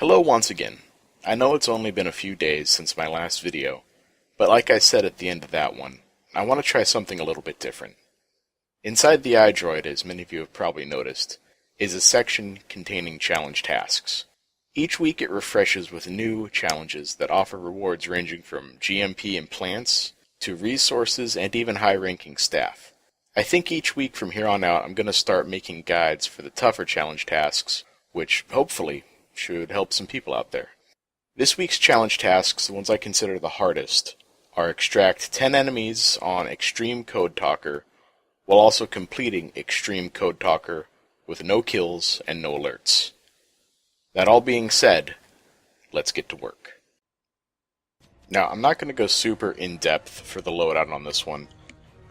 Hello once again. I know it's only been a few days since my last video, but like I said at the end of that one, I want to try something a little bit different. Inside the iDroid, as many of you have probably noticed, is a section containing challenge tasks. Each week it refreshes with new challenges that offer rewards ranging from GMP and plants to resources and even high-ranking staff. I think each week from here on out I'm going to start making guides for the tougher challenge tasks, which hopefully should help some people out there. This week's challenge tasks, the ones I consider the hardest, are extract 10 enemies on Extreme Code Talker, while also completing Extreme Code Talker with no kills and no alerts. That all being said, let's get to work. Now, I'm not going to go super in-depth for the loadout on this one.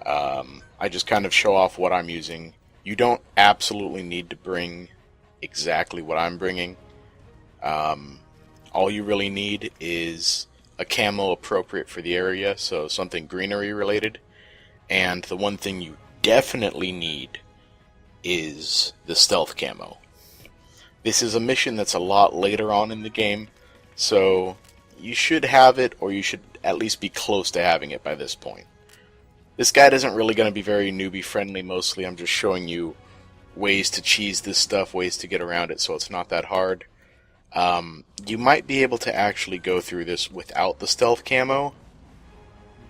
I just kind of show off what I'm using. You don't absolutely need to bring exactly what I'm bringing. All you really need is a camo appropriate for the area, so something greenery related. And the one thing you definitely need is the stealth camo. This is a mission that's a lot later on in the game, so you should have it, or you should at least be close to having it by this point. This guide isn't really going to be very newbie friendly. Mostly I'm just showing you ways to cheese this stuff, ways to get around it so it's not that hard. You might be able to actually go through this without the stealth camo,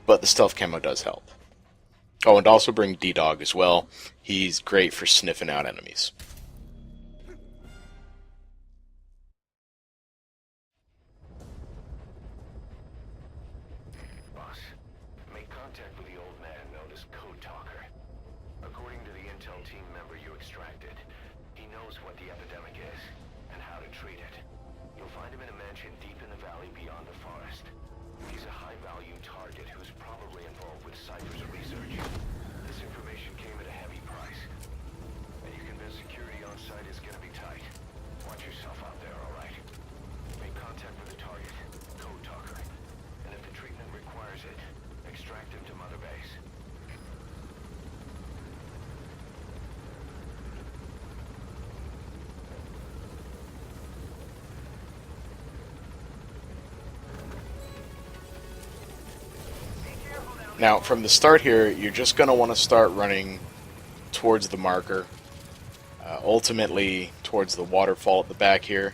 but the stealth camo does help. Oh, and also bring D-Dog as well. He's great for sniffing out enemies. Boss, make contact with the old man known as Code Talker. According to the intel team member you extracted, he knows what the epidemic is and how to treat it. You'll find him in a mansion deep in the valley beyond the forest. He's a high-value target who's probably involved with Cypher's research. This information came at a heavy price. And you convinced security on site is gonna be tight. Watch yourself out there, alright? Make contact with the target, Code Talker. And if the treatment requires it, extract him to Mother Base. Now, from the start here, you're just going to want to start running towards the marker, ultimately towards the waterfall at the back here.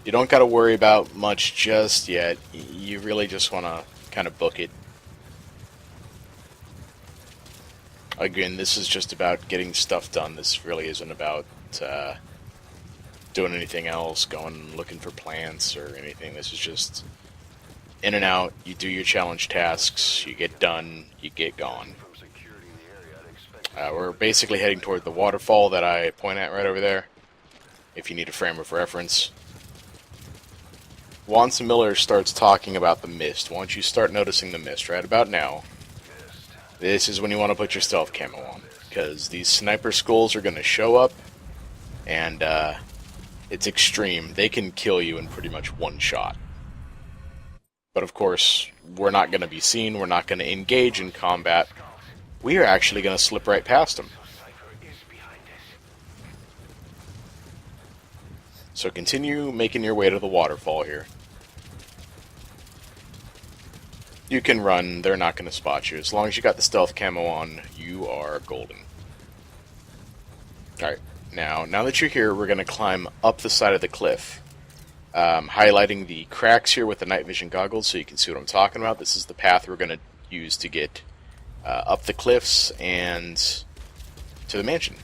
You don't got to worry about much just yet. You really just want to kind of book it. Again, this is just about getting stuff done. This really isn't about doing anything else, going looking for plants or anything. This is just in and out. You do your challenge tasks, you get done, you get gone. We're basically heading toward the waterfall that I point at right over there, if you need a frame of reference. Once Miller starts talking about the mist, once you start noticing the mist right about now, this is when you want to put your stealth camo on, because these sniper skulls are going to show up, and it's extreme. They can kill you in pretty much one shot. But of course, we're not going to be seen, we're not going to engage in combat. We are actually going to slip right past them. So continue making your way to the waterfall here. You can run, they're not going to spot you. As long as you got the stealth camo on, you are golden. Alright, now that you're here, we're going to climb up the side of the cliff. Highlighting the cracks here with the night vision goggles so you can see what I'm talking about. This is the path we're going to use to get up the cliffs and to the mansion.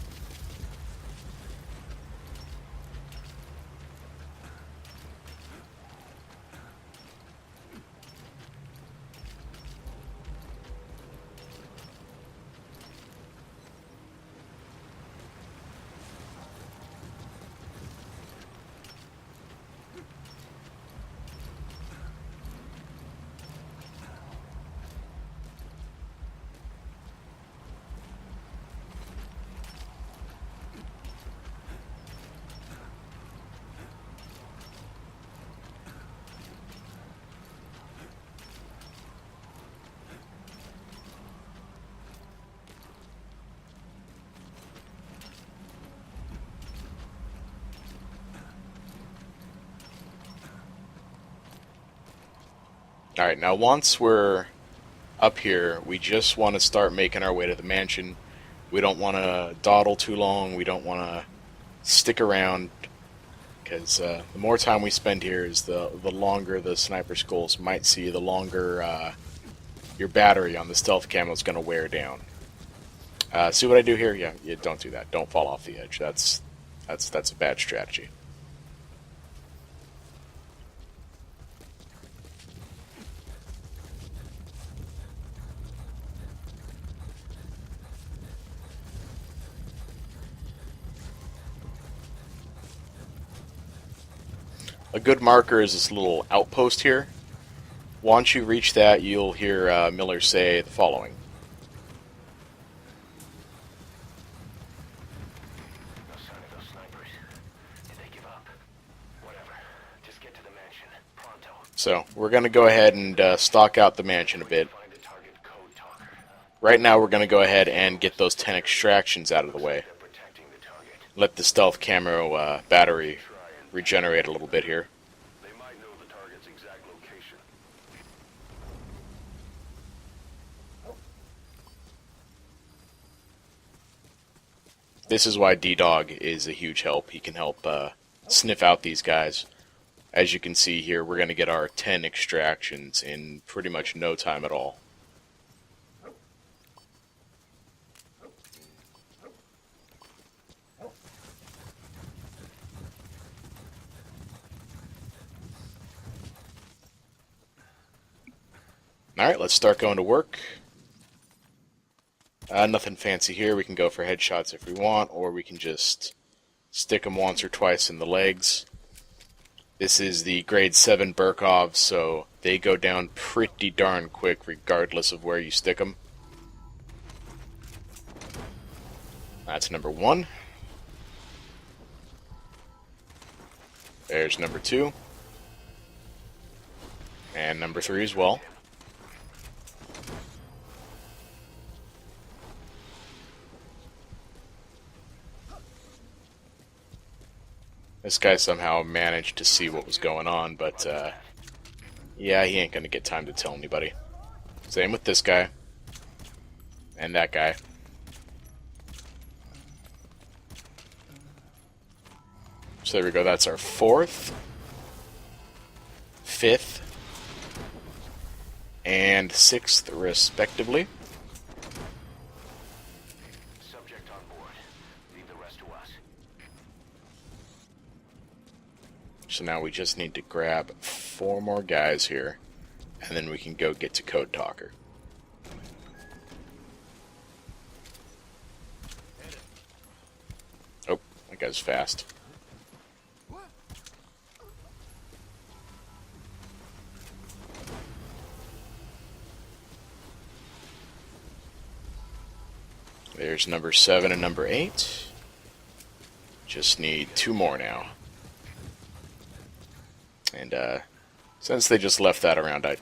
Alright, now once we're up here, we just want to start making our way to the mansion. We don't want to dawdle too long. We don't want to stick around, because the more time we spend here is the longer the sniper skulls might see, the longer your battery on the stealth camo is going to wear down. See what I do here? Yeah, don't do that. Don't fall off the edge. That's a bad strategy. A good marker is this little outpost here. Once you reach that, you'll hear Miller say the following. No sign of those snipers. Did they give up? Whatever. Just get to the mansion. Pronto. So, we're going to go ahead and stalk out the mansion a bit. Find the target code talker. Right now, we're going to go ahead and get those 10 extractions out of the way. They're protecting the target. Let the stealth camo battery regenerate a little bit here. They might know the target's exact location. This is why D-Dog is a huge help. He can help sniff out these guys. As you can see here, we're going to get our 10 extractions in pretty much no time at all. Alright, let's start going to work. Nothing fancy here. We can go for headshots if we want, or we can just stick them once or twice in the legs. This is the grade 7 Burkov, so they go down pretty darn quick regardless of where you stick them. That's number 1. There's number 2. And number 3 as well. This guy somehow managed to see what was going on, but yeah, he ain't gonna get time to tell anybody. Same with this guy. And that guy. So there we go, that's our 4th, 5th, and 6th respectively. Subject on board. Leave the rest to us. So now we just need to grab 4 more guys here, and then we can go get to Code Talker. Oh, that guy's fast. There's number 7 and number 8. Just need 2 more now. And since they just left that around, I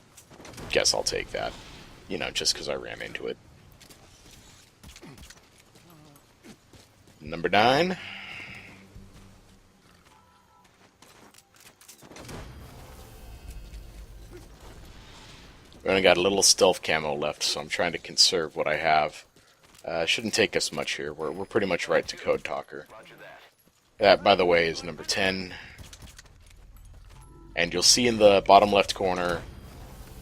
guess I'll take that. You know, just because I ran into it. Number 9. We only got a little stealth camo left, so I'm trying to conserve what I have. Shouldn't take us much here. We're pretty much right to Code Talker. Roger that. That, by the way, is number 10. And you'll see in the bottom left corner,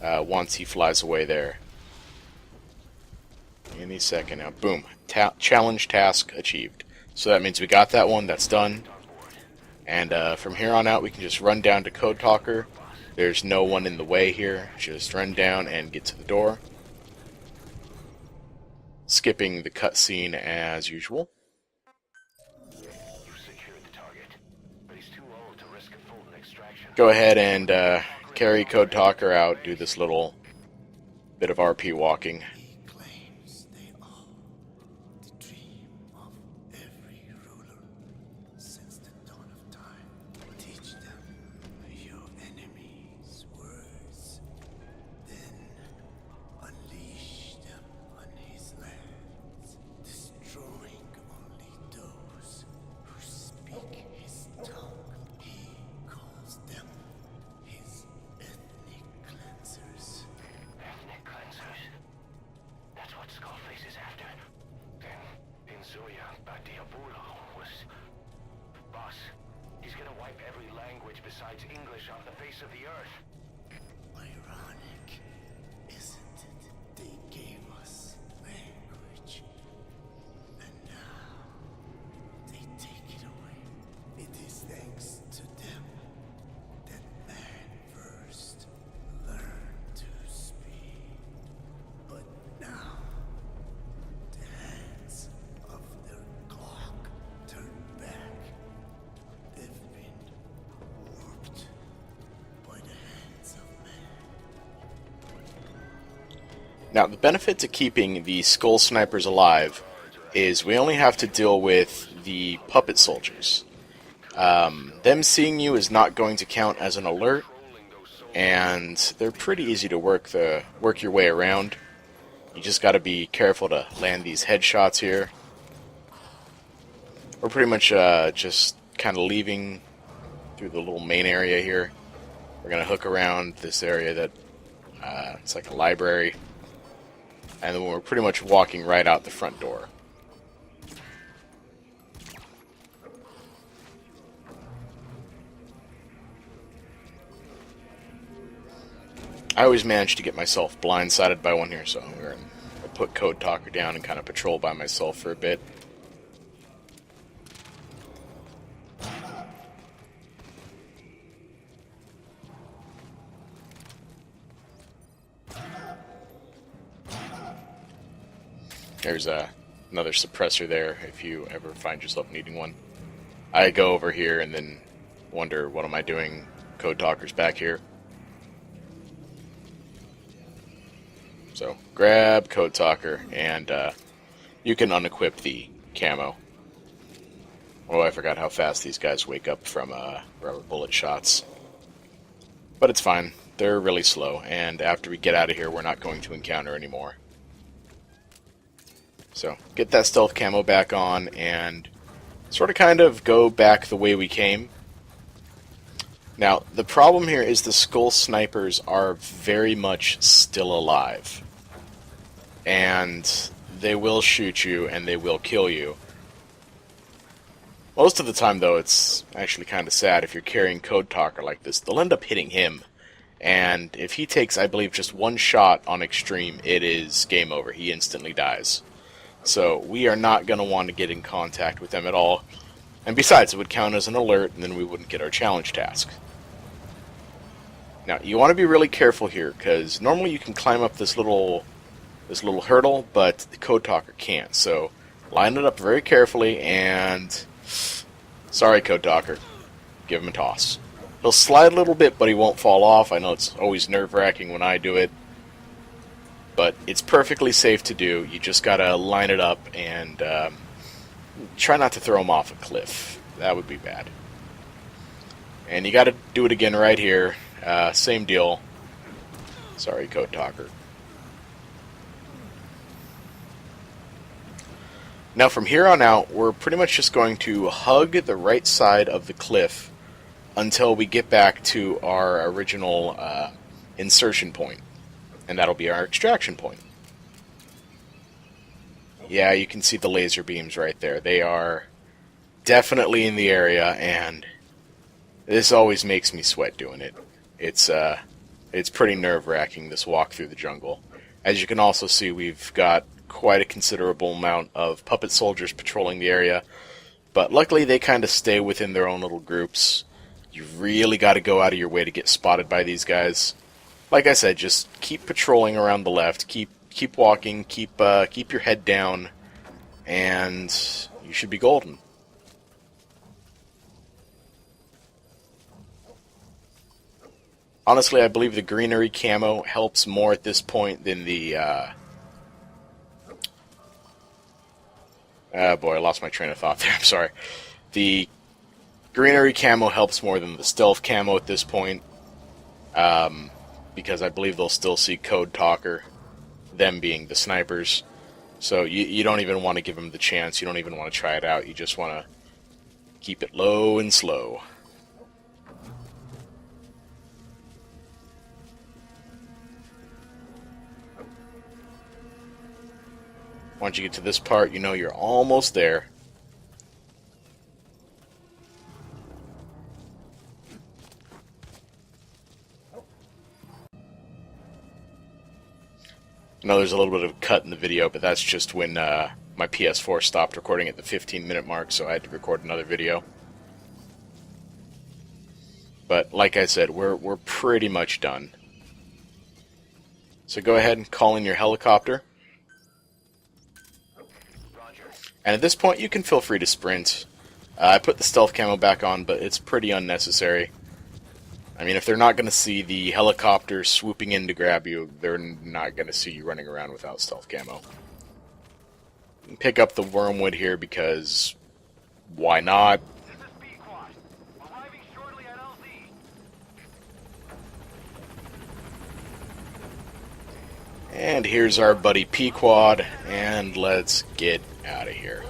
once he flies away there. Any second now. Boom. Challenge task achieved. So that means we got that one. That's done. And from here on out, we can just run down to Code Talker. There's no one in the way here. Just run down and get to the door. Skipping the cutscene as usual. You've secured the target, but he's too old to risk a full extraction. Go ahead and carry Code Talker out. Do this little bit of RP walking. He claims they are the dream of every ruler since the dawn of time. Teach them your enemies' words, then unleash them on his lands, destroying only those who speak his tongue. He calls them his ethnic cleansers. besides English off the face of the earth. Ironic, isn't it? They gave us language, and now they take it away. It is thanks to them that man first learned to speak. But now, the hands of their clock turn back. They've been warped by the hands of man. Now, the benefit to keeping the skull snipers alive is we only have to deal with the puppet soldiers. Them seeing you is not going to count as an alert, and they're pretty easy to work your way around. You just got to be careful to land these headshots here. We're pretty much just kind of leaving through the little main area here. We're going to hook around this area that it's like a library, and then we're pretty much walking right out the front door. I always manage to get myself blindsided by one here, so I'm going to put Code Talker down and kind of patrol by myself for a bit. There's another suppressor there if you ever find yourself needing one. I go over here and then wonder, what am I doing? Code Talker's back here. So grab Code Talker and you can unequip the camo. Oh, I forgot how fast these guys wake up from rubber bullet shots. But it's fine. They're really slow, and after we get out of here, we're not going to encounter any more. So, get that stealth camo back on, and sort of kind of go back the way we came. Now, the problem here is the skull snipers are very much still alive. And they will shoot you, and they will kill you. Most of the time, though, it's actually kind of sad. If you're carrying Code Talker like this, they'll end up hitting him. And if he takes, I believe, just one shot on extreme, it is game over. He instantly dies. So we are not going to want to get in contact with them at all. And besides, it would count as an alert, and then we wouldn't get our challenge task. Now, you want to be really careful here, because normally you can climb up this little hurdle, but the Code Talker can't. So line it up very carefully, and sorry, Code Talker, give him a toss. He'll slide a little bit, but he won't fall off. I know it's always nerve-wracking when I do it, but it's perfectly safe to do. You just gotta line it up and try not to throw him off a cliff. That would be bad. And you gotta do it again right here. Same deal. Sorry, Code Talker. Now from here on out, we're pretty much just going to hug the right side of the cliff until we get back to our original insertion point. And that'll be our extraction point. Yeah, you can see the laser beams right there. They are definitely in the area, and this always makes me sweat doing it. It's pretty nerve-wracking, this walk through the jungle. As you can also see, we've got quite a considerable amount of puppet soldiers patrolling the area, but luckily they kind of stay within their own little groups. You really got to go out of your way to get spotted by these guys. Like I said, just keep patrolling around the left, keep walking, keep your head down, and you should be golden. Honestly, I believe the greenery camo helps more at this point than the boy, I lost my train of thought there. I'm sorry. The greenery camo helps more than the stealth camo at this point, because I believe they'll still see Code Talker, them being the snipers. So you don't even want to give them the chance. You don't even want to try it out. You just want to keep it low and slow. Once you get to this part, you know you're almost there. I know there's a little bit of a cut in the video, but that's just when my PS4 stopped recording at the 15-minute mark, so I had to record another video. But like I said, we're pretty much done. So go ahead and call in your helicopter. Roger. And at this point, you can feel free to sprint. I put the stealth camo back on, but it's pretty unnecessary. I mean, if they're not going to see the helicopter swooping in to grab you, they're not going to see you running around without stealth camo. Pick up the wormwood here because why not? This is B-Quad. Arriving shortly at LZ. And here's our buddy P-Quad, and let's get out of here.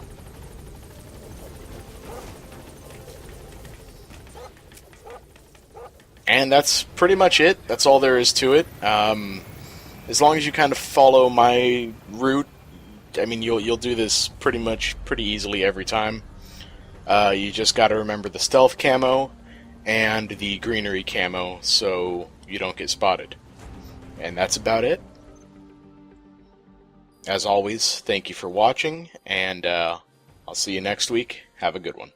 And that's pretty much it. That's all there is to it. As long as you kind of follow my route, I mean, you'll do this pretty easily every time. You just got to remember the stealth camo and the greenery camo so you don't get spotted. And that's about it. As always, thank you for watching, and I'll see you next week. Have a good one.